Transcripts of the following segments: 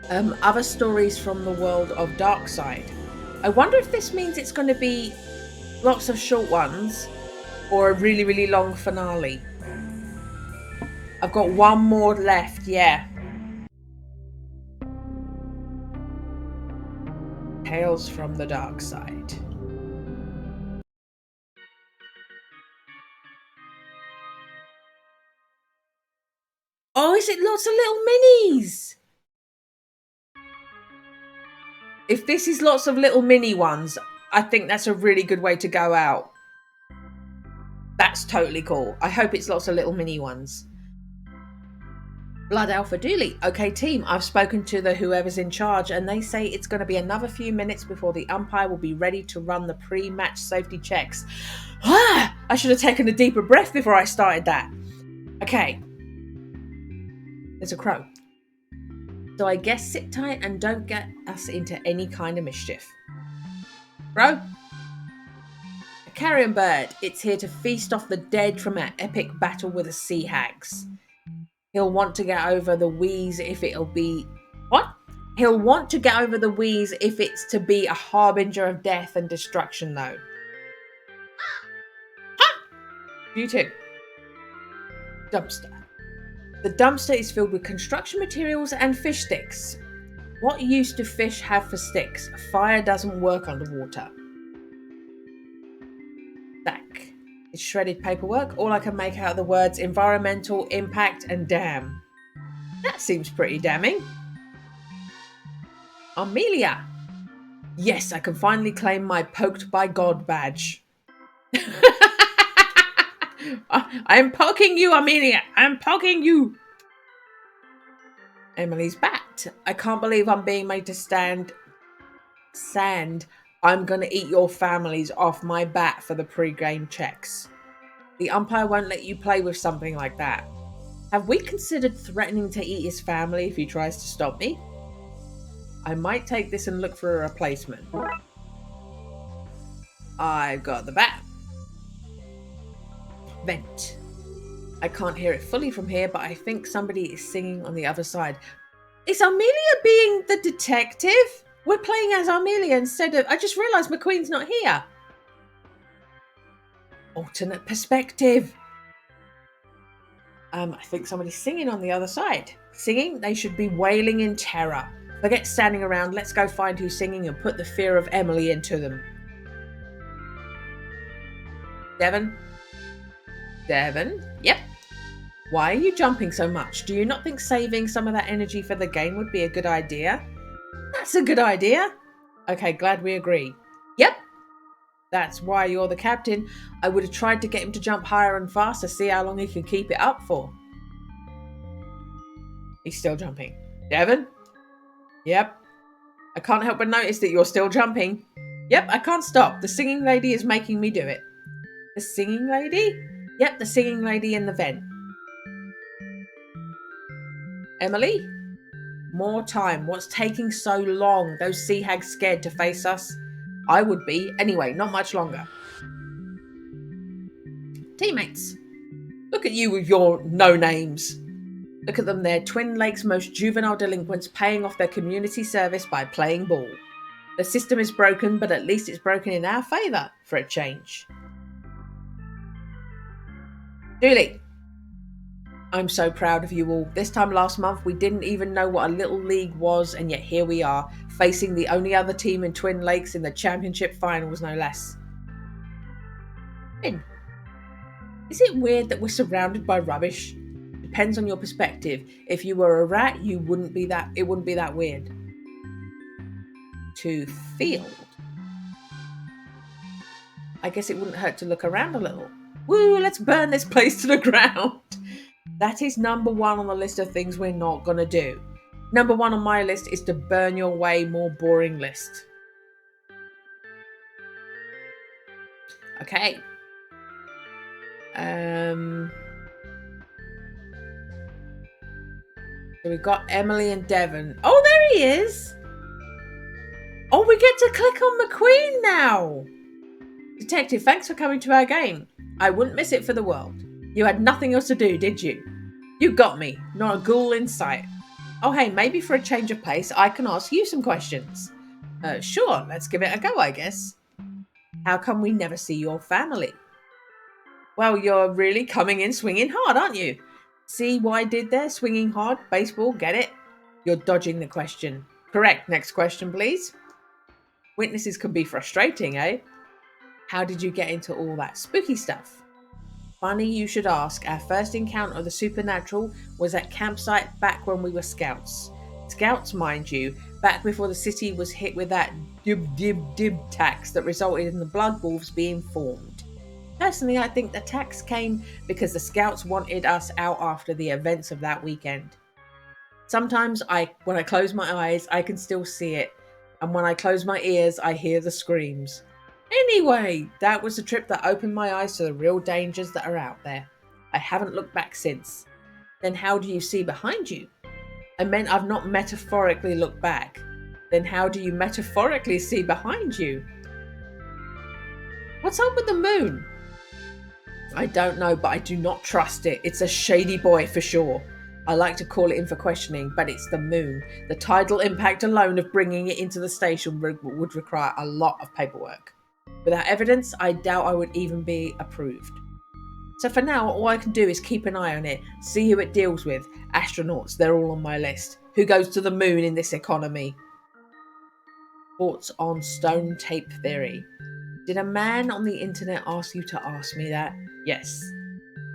Other stories from the world of Darkside. I wonder if this means it's going to be lots of short ones or a really, really long finale. I've got one more left, yeah. Tales from the Dark Side. Oh, is it lots of little minis? If this is lots of little mini ones, I think that's a really good way to go out. That's totally cool. I hope it's lots of little mini ones. Blood Alpha Dooley. Okay, team, I've spoken to the whoever's in charge and they say it's going to be another few minutes before the umpire will be ready to run the pre-match safety checks. I should have taken a deeper breath before I started that. Okay. There's a crow. So I guess sit tight and don't get us into any kind of mischief. Crow? A carrion bird. It's here to feast off the dead from our epic battle with the sea hags. He'll want to get over the wheeze if it'll be... What? He'll want to get over the wheeze if it's to be a harbinger of death and destruction, though. You too. Dumpster. The dumpster is filled with construction materials and fish sticks. What use do fish have for sticks? Fire doesn't work underwater. Stack. It's shredded paperwork. All I can make out are the words environmental, impact, and damn. That seems pretty damning. Amelia. Yes, I can finally claim my poked by God badge. I'm poking you, Amelia. I'm poking you. Emily's bat. I can't believe I'm being made to stand sand. I'm going to eat your families off my bat for the pre-game checks. The umpire won't let you play with something like that. Have we considered threatening to eat his family if he tries to stop me? I might take this and look for a replacement. I've got the bat. Vent. I can't hear it fully from here, but I think somebody is singing on the other side. Is Amelia being the detective? We're playing as Amelia instead of... I just realised McQueen's not here. Alternate perspective. I think somebody's singing on the other side. Singing? They should be wailing in terror. Forget standing around. Let's go find who's singing and put the fear of Emily into them. Devon? Devon? Yep. Why are you jumping so much? Do you not think saving some of that energy for the game would be a good idea? That's a good idea. Okay, glad we agree. Yep. That's why you're the captain. I would have tried to get him to jump higher and faster, see how long he can keep it up for. He's still jumping. Devon? Yep. I can't help but notice that you're still jumping. Yep, I can't stop. The singing lady is making me do it. The singing lady? Yep, the singing lady in the vent. Emily? More time. What's taking so long? Those sea hags scared to face us? I would be. Anyway, not much longer. Teammates. Look at you with your no names. Look at them there, Twin Lakes' most juvenile delinquents paying off their community service by playing ball. The system is broken, but at least it's broken in our favour for a change. Dooley. I'm so proud of you all. This time last month, we didn't even know what a little league was, and yet here we are, facing the only other team in Twin Lakes in the championship finals, no less. Finn. Is it weird that we're surrounded by rubbish? Depends on your perspective. If you were a rat, it wouldn't be that weird. To field. I guess it wouldn't hurt to look around a little. Woo, let's burn this place to the ground. That is number one on the list of things we're not going to do. Number one on my list is to burn your way more boring list. Okay. So we've got Emily and Devon. Oh, there he is. Oh, we get to click on McQueen now. Detective, thanks for coming to our game. I wouldn't miss it for the world. You had nothing else to do, did you? You got me. Not a ghoul in sight. Oh, hey, maybe for a change of pace, I can ask you some questions. Sure, let's give it a go, I guess. How come we never see your family? Well, you're really coming in swinging hard, aren't you? See what I did there? Swinging hard, baseball, get it? You're dodging the question. Correct. Next question, please. Witnesses can be frustrating, eh? How did you get into all that spooky stuff? Funny you should ask. Our first encounter of the supernatural was at campsite back when we were scouts. Scouts, mind you, back before the city was hit with that dib tax that resulted in the Bloodwolves being formed. Personally, I think the tax came because the scouts wanted us out after the events of that weekend. Sometimes when I close my eyes, I can still see it. And when I close my ears, I hear the screams. Anyway, that was a trip that opened my eyes to the real dangers that are out there. I haven't looked back since. Then how do you see behind you? I meant I've not metaphorically looked back. Then how do you metaphorically see behind you? What's up with the moon? I don't know, but I do not trust it. It's a shady boy for sure. I like to call it in for questioning, but it's the moon. The tidal impact alone of bringing it into the station would require a lot of paperwork. Without evidence, I doubt I would even be approved. So for now, all I can do is keep an eye on it, see who it deals with. Astronauts, they're all on my list. Who goes to the moon in this economy? Thoughts on stone tape theory. Did a man on the internet ask you to ask me that? Yes.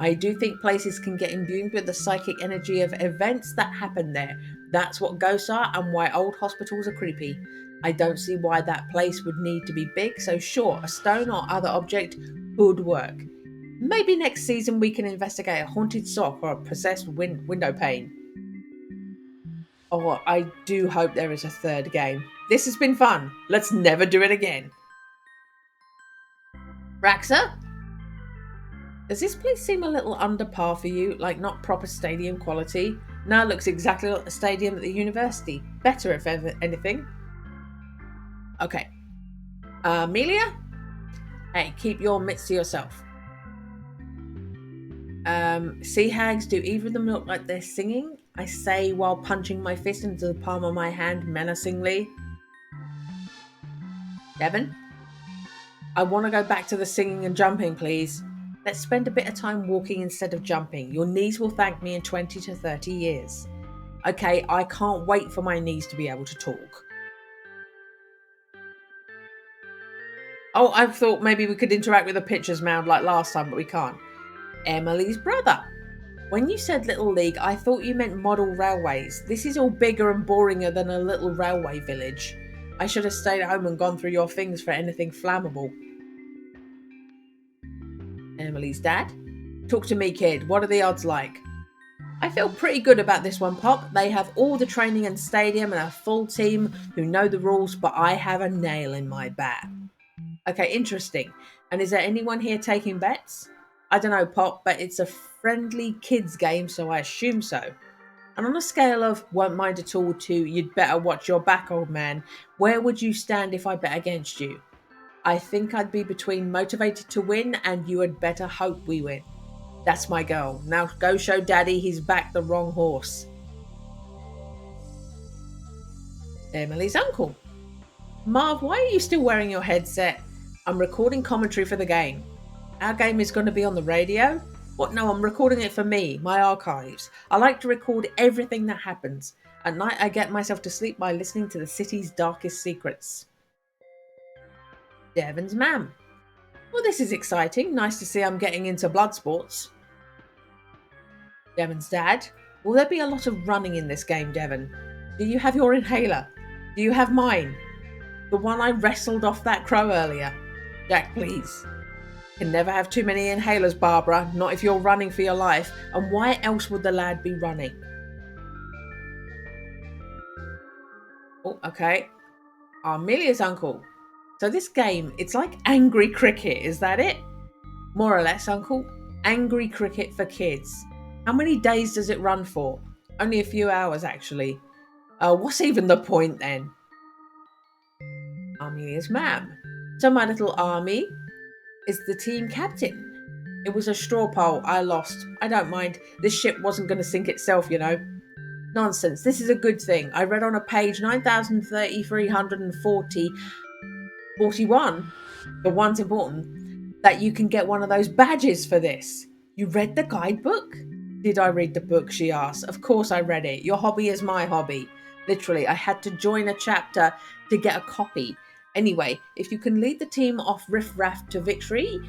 I do think places can get imbued with the psychic energy of events that happen there. That's what ghosts are and why old hospitals are creepy. I don't see why that place would need to be big, so sure, a stone or other object would work. Maybe next season we can investigate a haunted sock or a possessed window pane. Oh, I do hope there is a third game. This has been fun. Let's never do it again. Raxa? Does this place seem a little under par for you? Like not proper stadium quality? No, it looks exactly like the stadium at the university. Better if anything. Okay. Amelia? Hey, keep your mitts to yourself. Sea hags, do either of them look like they're singing? I say while punching my fist into the palm of my hand menacingly. Devon? I want to go back to the singing and jumping, please. Let's spend a bit of time walking instead of jumping. Your knees will thank me in 20 to 30 years. Okay, I can't wait for my knees to be able to talk. Oh, I thought maybe we could interact with a pitcher's mound like last time, but we can't. Emily's brother. When you said Little League, I thought you meant model railways. This is all bigger and boringer than a little railway village. I should have stayed at home and gone through your things for anything flammable. Emily's dad. Talk to me, kid. What are the odds like? I feel pretty good about this one, Pop. They have all the training and stadium and a full team who know the rules, but I have a nail in my bat. Okay, interesting. And is there anyone here taking bets? I don't know, Pop, but it's a friendly kids game, so I assume so. And on a scale of won't mind at all to you'd better watch your back, old man, where would you stand if I bet against you? I think I'd be between motivated to win and you had better hope we win. That's my goal. Now go show Daddy he's backed the wrong horse. Emily's uncle. Marv, why are you still wearing your headset? I'm recording commentary for the game. Our game is going to be on the radio? What? No, I'm recording it for me, my archives. I like to record everything that happens. At night, I get myself to sleep by listening to the city's darkest secrets. Devon's mam. Well, this is exciting. Nice to see I'm getting into blood sports. Devon's dad. Will there be a lot of running in this game, Devon? Do you have your inhaler? Do you have mine? The one I wrestled off that crow earlier. Jack, please. Can never have too many inhalers, Barbara. Not if you're running for your life. And why else would the lad be running? Oh, okay. Amelia's uncle. So this game, it's like Angry Cricket, is that it? More or less, uncle. Angry Cricket for kids. How many days does it run for? Only a few hours, actually. What's even the point then? Amelia's mam. So my little army is the team captain. It was a straw poll. I lost. I don't mind. This ship wasn't going to sink itself, you know. Nonsense. This is a good thing. I read on a page 9,340 41, the one's important, that you can get one of those badges for this. You read the guidebook? Did I read the book, she asked. Of course I read it. Your hobby is my hobby. Literally, I had to join a chapter to get a copy. Anyway, if you can lead the team off Riff Raff to victory,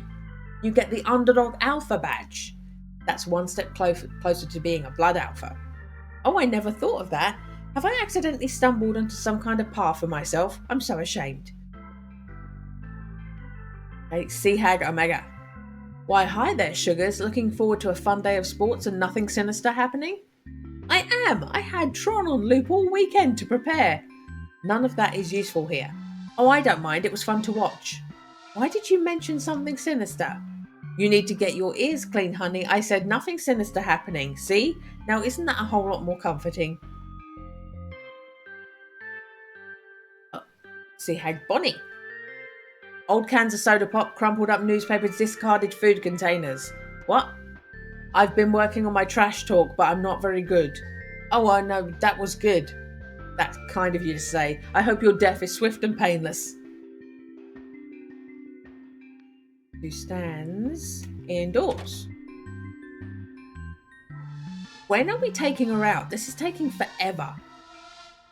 you get the Underdog Alpha badge. That's one step closer to being a Blood Alpha. Oh, I never thought of that. Have I accidentally stumbled onto some kind of path for myself? I'm so ashamed. Hey, Sea Hag Omega. Why, hi there, sugars. Looking forward to a fun day of sports and nothing sinister happening? I am. I had Tron on loop all weekend to prepare. None of that is useful here. Oh, I don't mind. It was fun to watch. Why did you mention something sinister? You need to get your ears clean, honey. I said nothing sinister happening. See? Now, isn't that a whole lot more comforting? Sea Hag Bonnie. Old cans of soda pop, crumpled up newspapers, discarded food containers. What? I've been working on my trash talk, but I'm not very good. Oh, I know, that was good. That's kind of you to say. I hope your death is swift and painless. Who stands indoors? When are we taking her out? This is taking forever.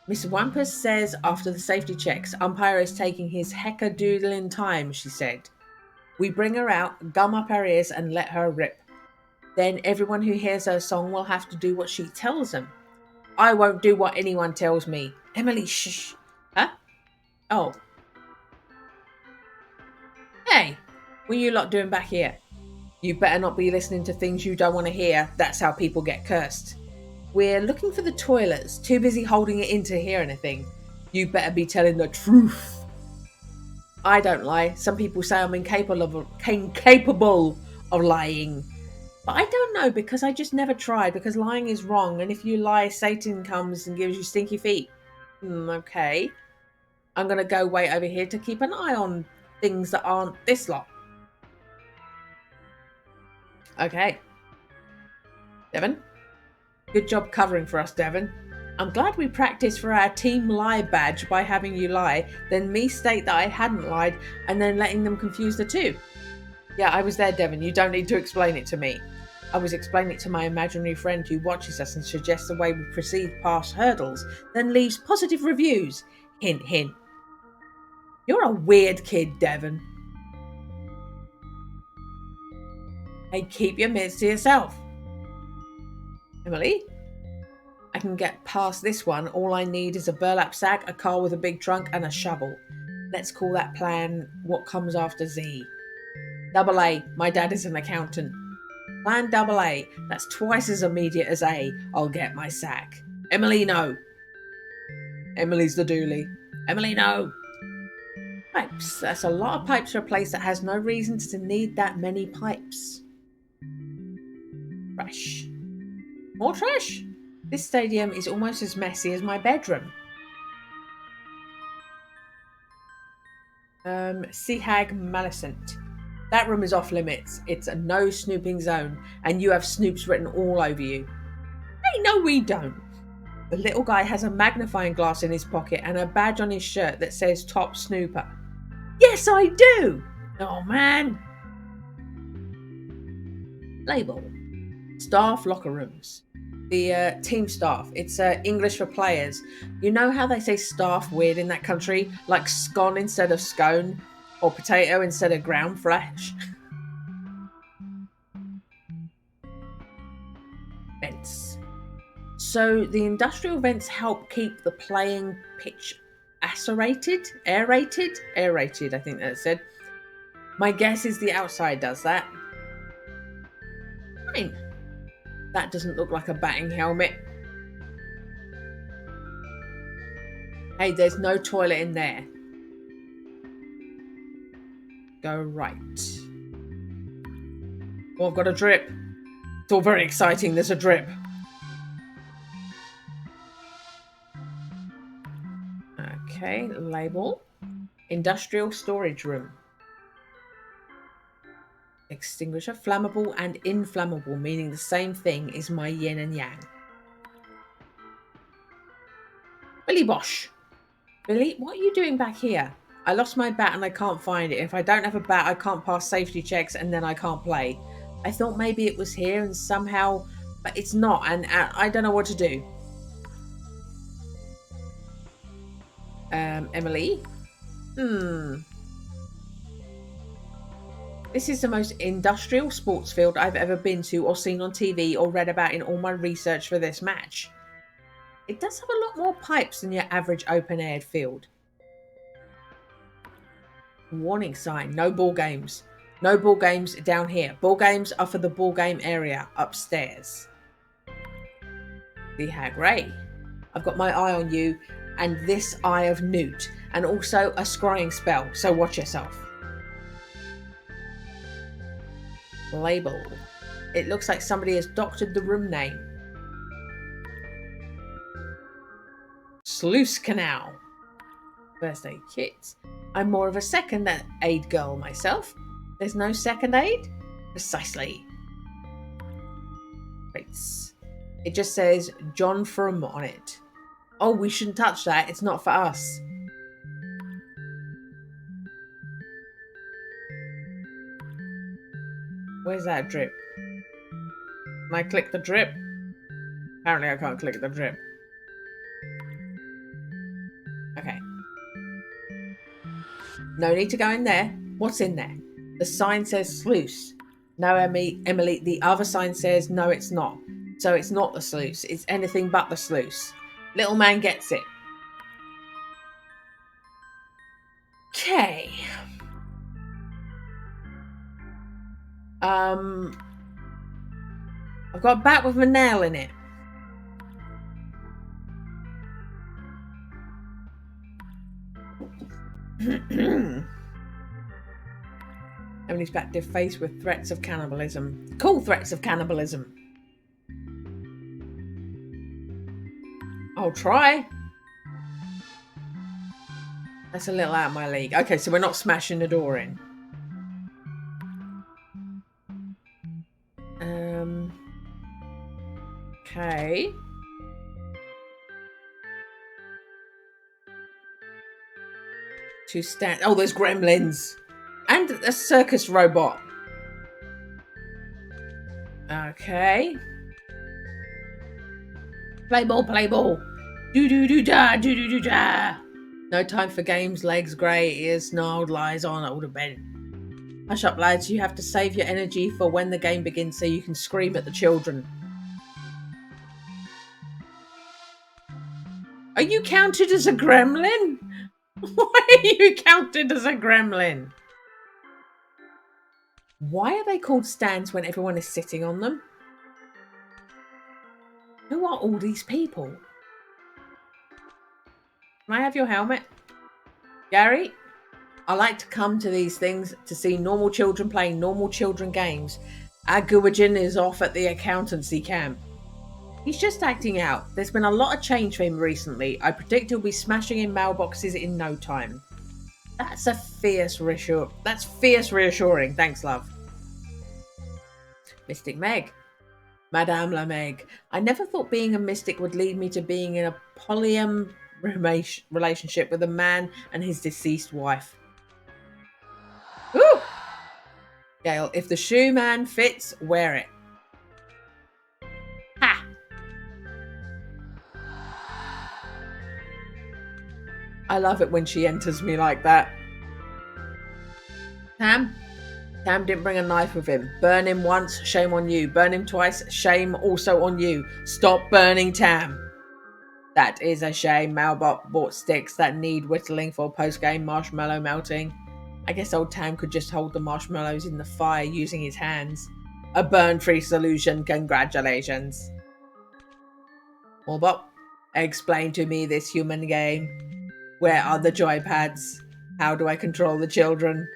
Miss Wampus says after the safety checks, umpire is taking his heckadoodling time, she said. We bring her out, gum up her ears and let her rip. Then everyone who hears her song will have to do what she tells them. I won't do what anyone tells me. Emily, shh. Huh? Oh. Hey, what are you lot doing back here? You better not be listening to things you don't want to hear. That's how people get cursed. We're looking for the toilets. Too busy holding it in to hear anything. You better be telling the truth. I don't lie. Some people say I'm incapable of lying. But I don't know because I just never tried because lying is wrong. And if you lie, Satan comes and gives you stinky feet. Okay. I'm going to go wait over here to keep an eye on things that aren't this lot. Okay. Devon? Good job covering for us, Devon. I'm glad we practiced for our team lie badge by having you lie, then me state that I hadn't lied, and then letting them confuse the two. Yeah, I was there, Devon. You don't need to explain it to me. I was explaining it to my imaginary friend who watches us and suggests the way we proceed past hurdles, then leaves positive reviews. Hint, hint. You're a weird kid, Devon. Hey, keep your mitts to yourself. Emily? I can get past this one. All I need is a burlap sack, a car with a big trunk, and a shovel. Let's call that plan what comes after Z. Double A. My dad is an accountant. Plan double A. That's twice as immediate as A. I'll get my sack. Emily, no. Emily's the dooley. Emily, no. Pipes. That's a lot of pipes for a place that has no reasons to need that many pipes. Trash. More trash? This stadium is almost as messy as my bedroom. Sea Hag Malicent. That room is off limits. It's a no snooping zone, and you have snoops written all over you. Hey, no, we don't. The little guy has a magnifying glass in his pocket and a badge on his shirt that says Top Snooper. Yes, I do. Oh, man. Label. Staff locker rooms. The team staff. It's English for players. You know how they say staff weird in that country? Like scone instead of scone, or potato instead of ground flesh. Vents. So the industrial vents help keep the playing pitch aerated, I think that said. My guess is the outside does that. Fine. That doesn't look like a batting helmet. Hey, there's no toilet in there. Go right. Oh, I've got a drip. It's all very exciting. There's a drip. Okay, label. Industrial storage room. Extinguisher, flammable and inflammable, meaning the same thing, is my yin and yang. Billy Bosh. Billy, what are you doing back here? I lost my bat and I can't find it. If I don't have a bat, I can't pass safety checks and then I can't play. I thought maybe it was here and somehow, but it's not, and I don't know what to do. Emily? This is the most industrial sports field I've ever been to or seen on TV or read about in all my research for this match. It does have a lot more pipes than your average open-aired field. Warning sign, no ball games. No ball games down here. Ball games are for the ball game area upstairs. The Hag Ray. I've got my eye on you and this Eye of Newt and also a scrying spell, so watch yourself. Label. It looks like somebody has doctored the room name. Sluice Canal. First aid kit. I'm more of a second aid girl myself. There's no second aid? Precisely. Rates. It just says John Frum on it. Oh, we shouldn't touch that. It's not for us. Where's that drip? Can I click the drip? Apparently I can't click the drip. Okay. No need to go in there. What's in there? The sign says sluice. No, Emily, the other sign says no, it's not. So it's not the sluice. It's anything but the sluice. Little man gets it. Okay. I've got a bat with a nail in it. Emily's back to face with threats of cannibalism. Cool threats of cannibalism. I'll try. That's a little out of my league. Okay, so we're not smashing the door in. Okay. To stand. Oh, there's gremlins. And a circus robot. Okay. Play ball, play ball. Do-do-do-da, do-do-do-da. No time for games, legs grey, ears snarled, lies on all the bed. Hush up, lads. You have to save your energy for when the game begins so you can scream at the children. Are you counted as a gremlin? Why are you counted as a gremlin? Why are they called stands when everyone is sitting on them? Who are all these people? Can I have your helmet? Gary? I like to come to these things to see normal children playing normal children games. Our Guwajin is off at the accountancy camp. He's just acting out. There's been a lot of change for him recently. I predict he'll be smashing in mailboxes in no time. That's fierce reassuring. Thanks, love. Mystic Meg. Madame la Meg. I never thought being a mystic would lead me to being in a polyam relationship with a man and his deceased wife. Woo! Gail, if the shoe man fits, wear it. Ha! I love it when she enters me like that. Tam didn't bring a knife with him. Burn him once, shame on you. Burn him twice, shame also on you. Stop burning Tam. That is a shame. Malbot bought sticks that need whittling for post-game marshmallow melting. I guess old Tam could just hold the marshmallows in the fire using his hands. A burn-free solution, congratulations. Malbot, explain to me this human game. Where are the joypads? How do I control the children?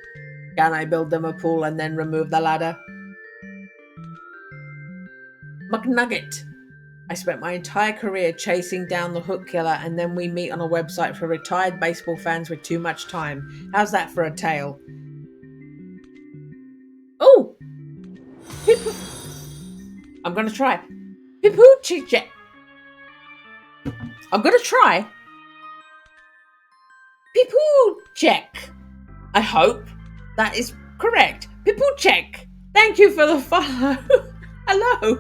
Can I build them a pool and then remove the ladder? McNugget. I spent my entire career chasing down the hook killer and then we meet on a website for retired baseball fans with too much time. How's that for a tale? Oh! I'm going to try. I'm going to try. People check. I hope that is correct. People check. Thank you for the follow. Hello.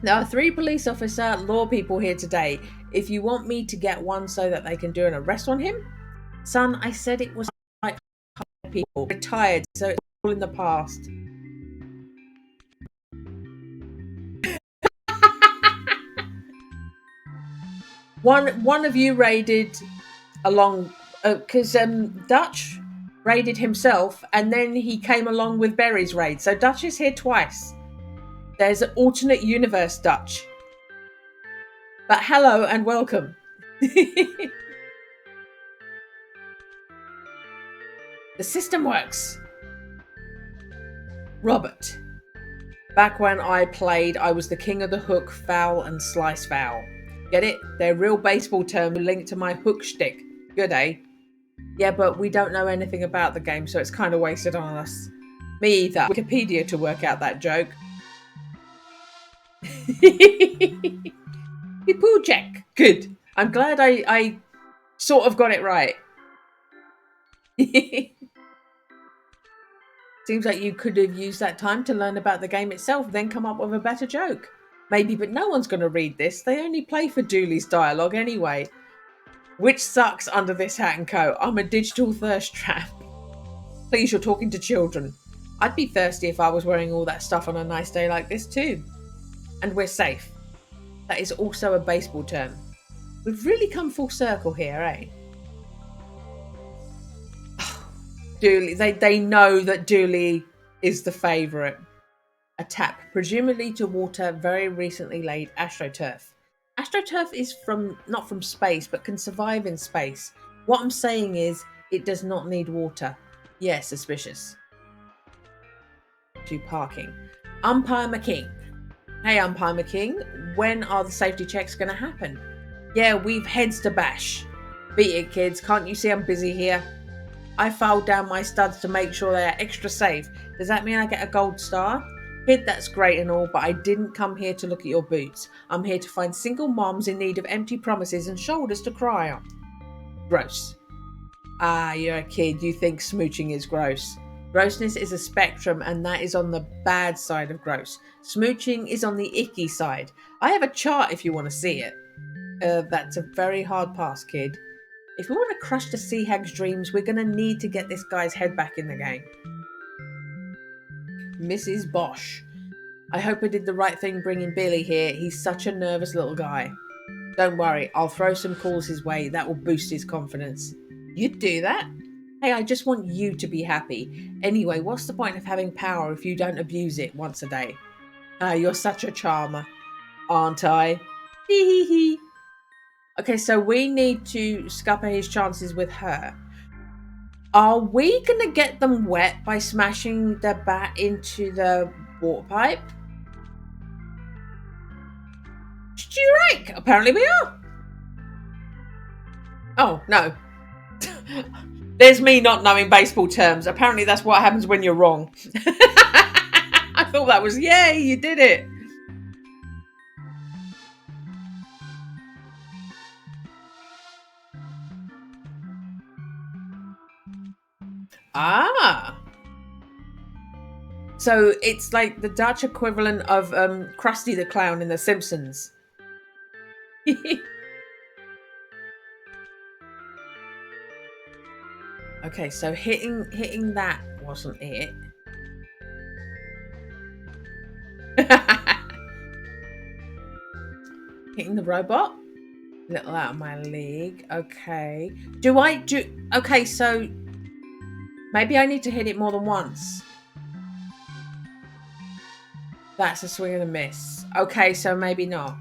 There are 3 police officer law people here today. If you want me to get one so that they can do an arrest on him, son, I said it was like people retired, so it's all in the past. One of you raided along because Dutch raided himself, and then he came along with Berry's raid. So Dutch is here twice. There's an alternate universe Dutch. But hello and welcome. The system works. Robert. Back when I played, I was the king of the hook, foul, and slice foul. Get it? They're real baseball terms linked to my hook shtick. Good, eh? Yeah, but we don't know anything about the game, so it's kind of wasted on us. Me either. Wikipedia to work out that joke. People check. Good. I'm glad I sort of got it right. Seems like you could have used that time to learn about the game itself, then come up with a better joke. Maybe, but no one's going to read this. They only play for Dooley's dialogue anyway. Which sucks under this hat and coat. I'm a digital thirst trap. Please, you're talking to children. I'd be thirsty if I was wearing all that stuff on a nice day like this too. And we're safe. That is also a baseball term. We've really come full circle here, eh? Dooley, they know that Dooley is the favourite. A tap, presumably to water very recently laid astroturf. Astroturf is not from space, but can survive in space. What I'm saying is, it does not need water. Yeah, suspicious. To parking. Umpire McKing. Hey, Umpire McKing, when are the safety checks going to happen? Yeah, we've heads to bash. Beat it, kids. Can't you see I'm busy here? I filed down my studs to make sure they are extra safe. Does that mean I get a gold star? Kid, that's great and all, but I didn't come here to look at your boots. I'm here to find single moms in need of empty promises and shoulders to cry on. Gross. Ah, you're a kid. You think smooching is gross. Grossness is a spectrum, and that is on the bad side of gross. Smooching is on the icky side. I have a chart if you want to see it. That's a very hard pass, kid. If we want to crush the Sea Hag's dreams, we're going to need to get this guy's head back in the game. Mrs. Bosch. I hope I did the right thing bringing Billy here. He's such a nervous little guy. Don't worry, I'll throw some calls his way. That will boost his confidence. You'd do that? Hey, I just want you to be happy. Anyway, what's the point of having power if you don't abuse it once a day? You're such a charmer, aren't I? Hee hee hee. Okay, so we need to scupper his chances with her. Are we going to get them wet by smashing the bat into the water pipe? Strike! Apparently we are. Oh, no. There's me not knowing baseball terms. Apparently that's what happens when you're wrong. I thought that was, yay, you did it. Ah. So it's like the Dutch equivalent of Krusty the Clown in The Simpsons. Okay, so hitting that wasn't it. Hitting the robot? A little out of my league. Okay. Okay, so maybe I need to hit it more than once. That's a swing and a miss. Okay, so maybe not.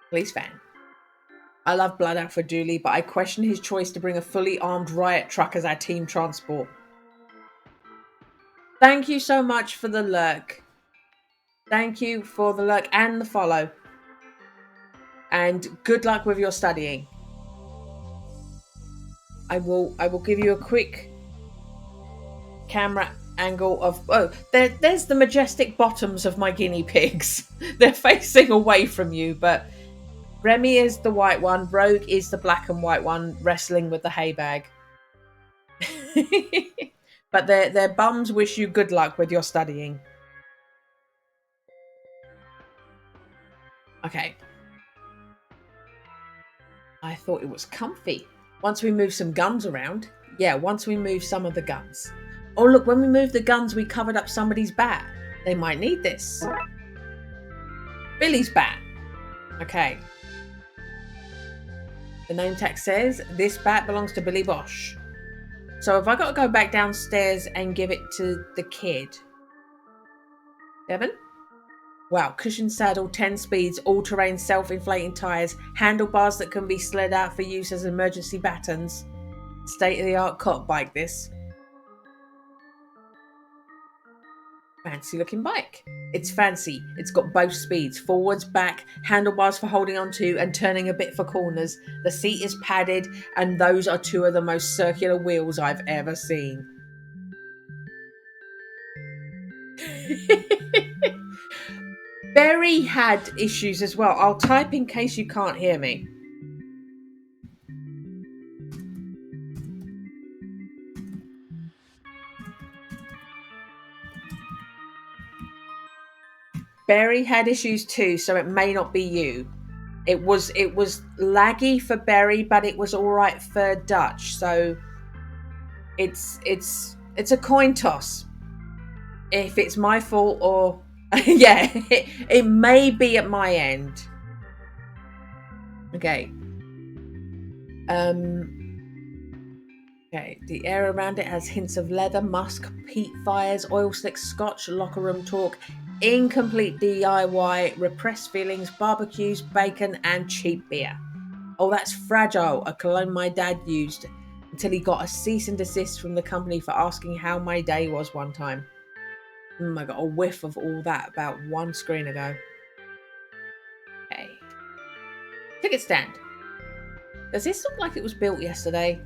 Police van. I love Blood out for Dooley, but I question his choice to bring a fully armed riot truck as our team transport. Thank you so much for the lurk. Thank you for the lurk and the follow. And good luck with your studying. I will give you a quick camera angle of there's the majestic bottoms of my guinea pigs. They're facing away from you, but Remy is the white one. Rogue is the black and white one, wrestling with the hay bag. But their bums wish you good luck with your studying. Okay. I thought it was comfy. Once we move some guns around. Yeah, once we move some of the guns. Oh, look, when we moved the guns, we covered up somebody's bat. They might need this. Billy's bat. Okay. The name tag says, this bat belongs to Billy Bosch. So have I got to go back downstairs and give it to the kid? Devon? Wow, cushion saddle, 10 speeds, all-terrain self-inflating tyres, handlebars that can be slid out for use as emergency batons. State-of-the-art cot bike, this. Fancy looking bike. It's fancy. It's got both speeds, forwards, back, handlebars for holding onto and turning a bit for corners. The seat is padded, and those are two of the most circular wheels I've ever seen. Berry had issues as well. I'll type in case you can't hear me. Berry had issues too, so it may not be you. It was laggy for Berry, but it was all right for Dutch. So it's a coin toss. If it's my fault or yeah, it may be at my end. Okay. Okay, the air around it has hints of leather, musk, peat fires, oil slick scotch, locker room talk, incomplete DIY, repressed feelings, barbecues, bacon, and cheap beer. Oh, that's Fragile, a cologne my dad used until he got a cease and desist from the company for asking how my day was one time. I got a whiff of all that about one screen ago. Okay. Ticket stand. Does this look like it was built yesterday?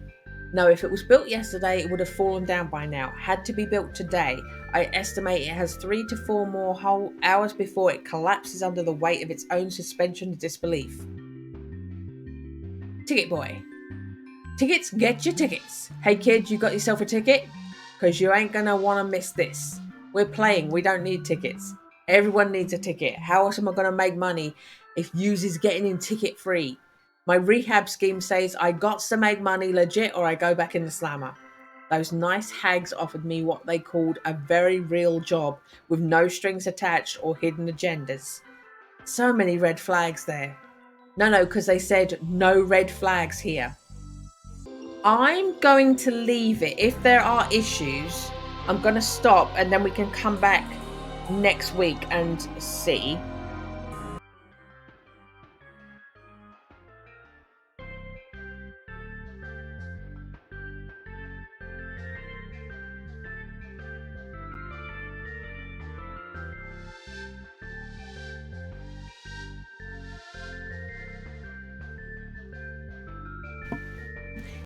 No, if it was built yesterday, it would have fallen down by now. Had to be built today. I estimate it has 3 to 4 more whole hours before it collapses under the weight of its own suspension of disbelief. Ticket boy. Tickets, get your tickets. Hey kid, you got yourself a ticket? Because you ain't gonna want to miss this. We're playing, we don't need tickets. Everyone needs a ticket. How else am I gonna make money if yous is getting in ticket free? My rehab scheme says I got to make money legit or I go back in the slammer. Those nice hags offered me what they called a very real job with no strings attached or hidden agendas. So many red flags there. No, because they said no red flags here. I'm going to leave it. If there are issues, I'm going to stop and then we can come back next week and see.